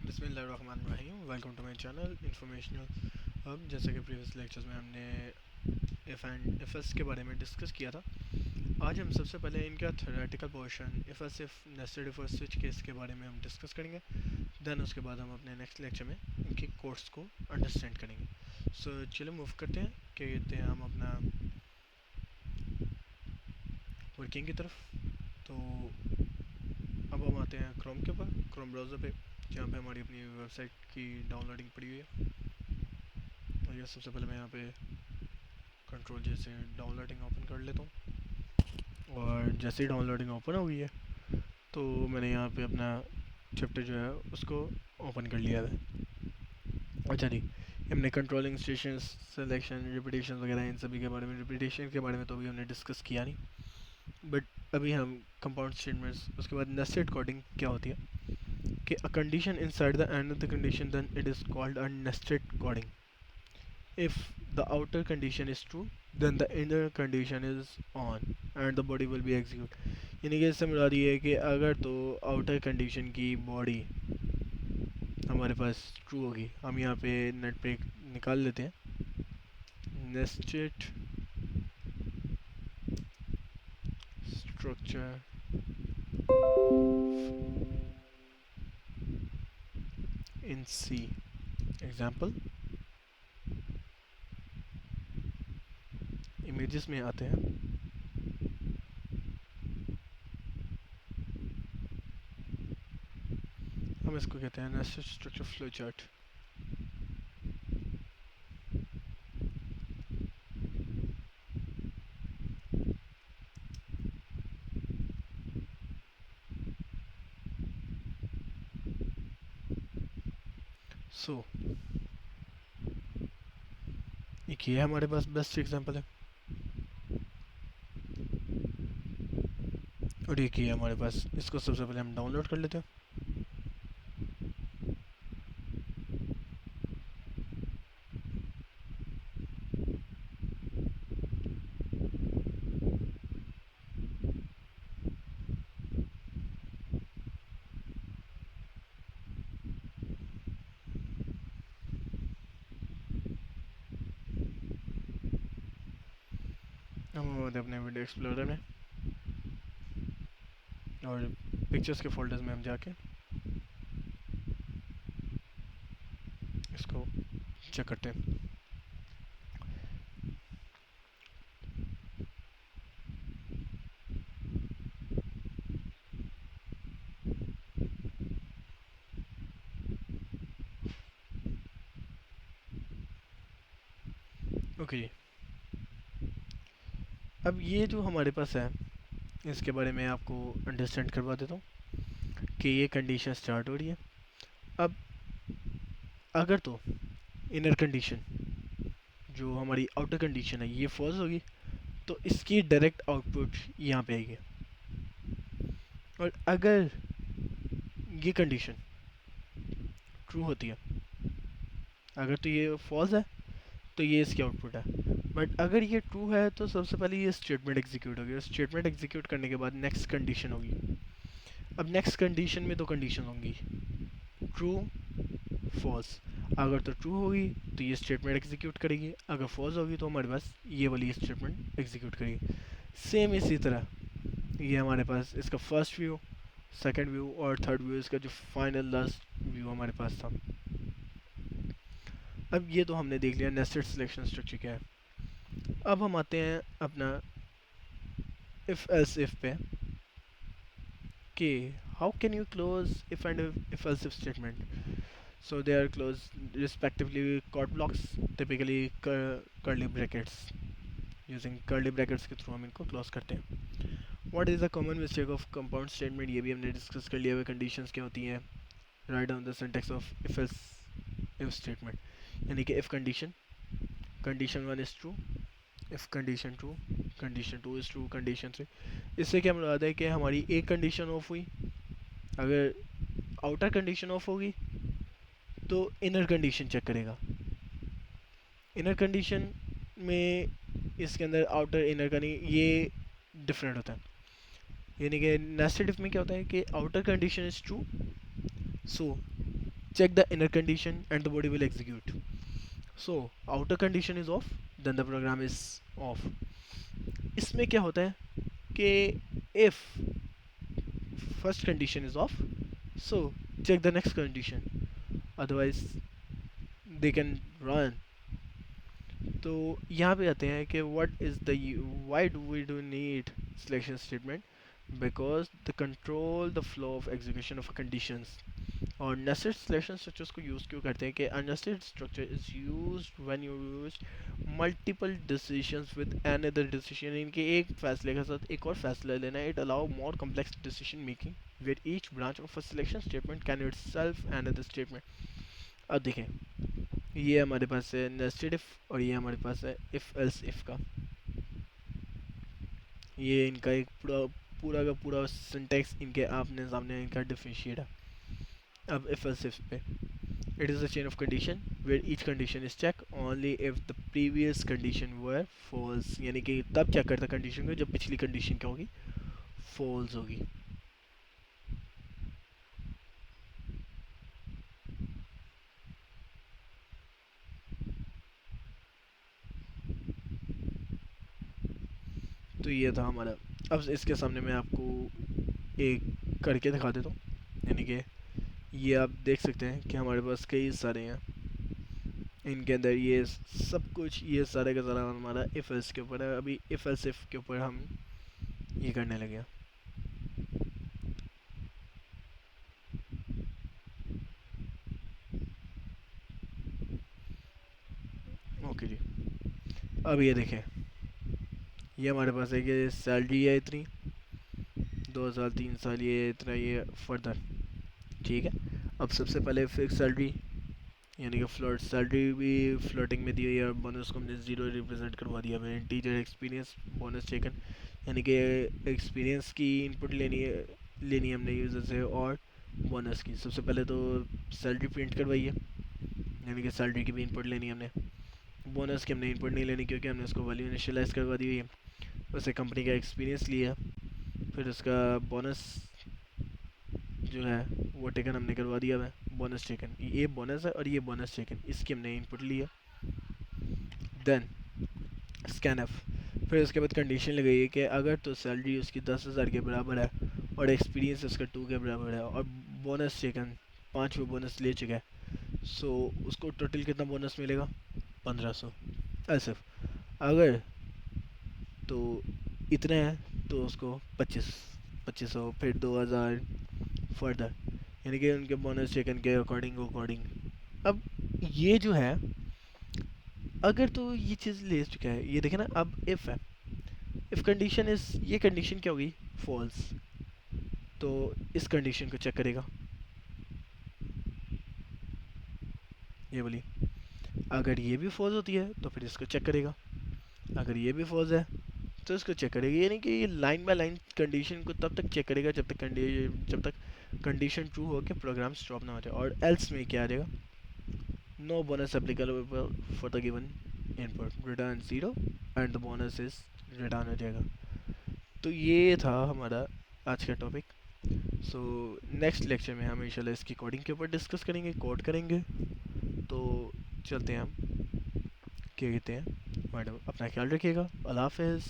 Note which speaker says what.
Speaker 1: बिस्मिल्लाहिर्रहमानिर्रहीम। Welcome to my channel informational hub. जैसे कि प्रीवियस लेक्चर्स में हमने इफ़ एंड इफ एस के बारे में डिस्कस किया था, आज हम सबसे पहले इनका theoretical portion if S if nested if और स्विच केस के बारे में हम डिस्कस करेंगे। देन उसके बाद हम अपने नेक्स्ट लेक्चर में इनके कोर्स को अंडरस्टैंड करेंगे। सो चलो मूव करते हैं कि कहते हैं हम अपना वर्किंग की तरफ। तो अब हम आते हैं क्रोम के ऊपर, क्रोम ब्राउज़र पे, जहाँ पे हमारी अपनी वेबसाइट की डाउनलोडिंग पड़ी हुई है। और ये सबसे पहले मैं यहाँ पे कंट्रोल जैसे डाउनलोडिंग ओपन कर लेता हूँ। और जैसे ही डाउनलोडिंग ओपन हो गई है तो मैंने यहाँ पे अपना चैप्टर जो है उसको ओपन कर लिया है। अच्छा जी, हमने कंट्रोलिंग स्टेशन, सिलेक्शन, रिपीटेशन वगैरह इन सभी के बारे में, रिपीटेशन के बारे में तो अभी हमने डिस्कस किया नहीं, बट अभी हम कंपाउंड स्टेटमेंट्स, उसके बाद नेस्टेड कोडिंग क्या होती है कि a condition inside the end of the condition then it is called a nested coding. If the outer condition is true, then the inner condition is on and the body will be execute। यानी कि इससे मुराद ये है कि अगर तो outer condition की body हमारे पास ट्रू होगी, हम यहाँ पे नेट पे निकाल लेते हैं nested structure in C example. Images में आते हैं, हम इसको कहते हैं nested structure flow chart. So एक ये हमारे पास बेस्ट एग्जांपल है, और एक ये हमारे पास, इसको सबसे पहले हम डाउनलोड कर लेते हैं। हम अपने वीडियो एक्सप्लोरर में और पिक्चर्स के फोल्डर्स में हम जाके इसको चेक करते हैं। ओके, अब ये जो हमारे पास है इसके बारे में आपको अंडरस्टैंड करवा देता हूँ कि ये कंडीशन स्टार्ट हो रही है। अब अगर तो इनर कंडीशन जो हमारी आउटर कंडीशन है ये फॉल्स होगी तो इसकी डायरेक्ट आउटपुट यहाँ पे आएगी। और अगर ये कंडीशन ट्रू होती है, अगर तो ये फॉल्स है तो ये इसकी आउटपुट है, बट अगर ये ट्रू है तो सबसे पहले ये स्टेटमेंट एग्जीक्यूट होगी, और स्टेटमेंट एग्जीक्यूट करने के बाद नेक्स्ट कंडीशन होगी। अब नेक्स्ट कंडीशन में दो कंडीशन होंगी, ट्रू, फॉल्स। अगर तो ट्रू होगी तो ये स्टेटमेंट एग्जीक्यूट करेगी, अगर फॉल्स होगी तो हमारे पास ये वाली स्टेटमेंट एग्जीक्यूट करेगी। सेम इसी तरह ये हमारे पास इसका फर्स्ट व्यू, सेकंड व्यू और थर्ड व्यू, इसका जो फाइनल लास्ट व्यू हमारे पास था। अब ये तो हमने देख लिया नेस्टेड सिलेक्शन स्ट्रक्चर क्या है। अब हम आते हैं अपना इफ एल्स इफ पे कि how can you close if and if else if statement. So they are close respectively code blocks, typically curly brackets. Using curly brackets के थ्रू हम इनको क्लोज करते हैं। What is the common mistake of compound statement, ये भी हमने discuss कर लिया हुआ। कंडीशंस क्या होती हैं, write down the syntax of if else if statement. यानी कि if condition, condition one is true, if condition true, condition two is true, condition three. इससे क्या मुराद है कि हमारी एक कंडीशन ऑफ हुई, अगर आउटर कंडीशन ऑफ होगी तो इनर कंडीशन चेक करेगा। इनर कंडीशन में इसके अंदर आउटर इनर का नहीं, ये डिफरेंट होता है। यानी कि नेस्टेड इफ में क्या होता है कि outer condition is true, so check the inner condition and the body will execute. So outer condition is off, then the program is off. इसमें क्या होता है कि if first condition is off, so check the next condition, otherwise they can run. तो यहाँ पे आते हैं कि what is the why do we do need selection statement, because the control the flow of execution of conditions. और nested selection structures को use क्यों करते हैं कि a nested structure is used when you use multiple decisions with another decision, इनके एक फैसले के साथ एक और फैसला लेना. it allow more complex decision making where each branch of a selection statement can itself another statement. अब देखें, ये हमारे पास है nested if और ये हमारे पास है if else if का. ये इनका एक पूरा पूरा का पूरा सिंटेक्स इनके आपने सामने इनका डिफरेंशिएट है. अब if else if पे it is a chain of condition where each condition is checked only if the previous condition were false, यानी कि तब चेक करता कंडीशन को जब पिछली कंडीशन क्या होगी, false होगी. तो ये था हमारा. अब इसके सामने मैं आपको एक करके दिखा देता हूँ, यानी कि ये आप देख सकते हैं कि हमारे पास कई सारे हैं. इनके अंदर ये सब कुछ, ये सारे का सारा हमारा इफ एल्स के ऊपर है. अभी इफ एल्स इफ के ऊपर हम ये करने लगे. ओके जी, अब ये देखें, ये हमारे पास है कि सैलरी है इतनी, 2 साल 3 साल ये इतना, ये फर्दर. ठीक है, अब सबसे पहले फिक्स सैलरी यानी कि फ्लोट सैलरी भी फ्लोटिंग में दी हुई है और बोनस को हमने ज़ीरो रिप्रेजेंट करवा दिया. मैंने टीचर एक्सपीरियंस बोनस टेकन, यानी कि एक्सपीरियंस की इनपुट लेनी है हमने यूज़र से, और बोनस की. सबसे पहले तो सैलरी प्रिंट करवाई है, यानी कि सैलरी की भी इनपुट लेनी है हमने. बोनस की हमने इनपुट नहीं लेनी क्योंकि हमने उसको वैल्यू इनिशियलाइज करवा दी हुई है. वैसे कंपनी का एक्सपीरियंस लिया, फिर उसका बोनस जो है वो टेकन हमने करवा दिया है. बोनस टेकन, ये बोनस है और ये बोनस टेकन, इसकी हमने इनपुट लिया. देन स्कैनफ, फिर उसके बाद कंडीशन लगाई है कि अगर तो सैलरी उसकी 10,000 के बराबर है और एक्सपीरियंस उसका 2 के बराबर है और बोनस टेकन 5 बोनस ले चुका है, सो उसको टोटल कितना बोनस मिलेगा, 1500. ऐसे अगर तो इतने हैं तो उसको 2500, फिर 2000 फर्दर, यानी कि उनके बोनस टेकन के अकॉर्डिंग. अब ये जो है, अगर तो ये चीज़ ले चुका है, ये देखें ना. अब इफ़ है, इफ़ कंडीशन इस, ये कंडीशन क्या होगी, फॉल्स, तो इस कंडीशन को चेक करेगा, ये बोली. अगर ये भी फॉल्स होती है तो फिर इसको चेक करेगा. अगर ये भी फॉल्स है तो इसको चेक करेगा. यानी कि ये लाइन बाय लाइन कंडीशन को तब तक चेक करेगा जब तक कंडीशन ट्रू हो के प्रोग्राम स्टॉप ना हो जाए. और एल्स में क्या आ जाएगा, no bonus applicable for the given input, return 0 and the bonus is return हो जाएगा. तो ये था हमारा आज का टॉपिक. सो नेक्स्ट लेक्चर में हम इंशाल्लाह इसकी कोडिंग के ऊपर डिस्कस करेंगे, कोड करेंगे. तो चलते हैं हम, क्या कहते हैं मैडम, अपना ख्याल रखिएगा. अल्लाह हाफ़िज़.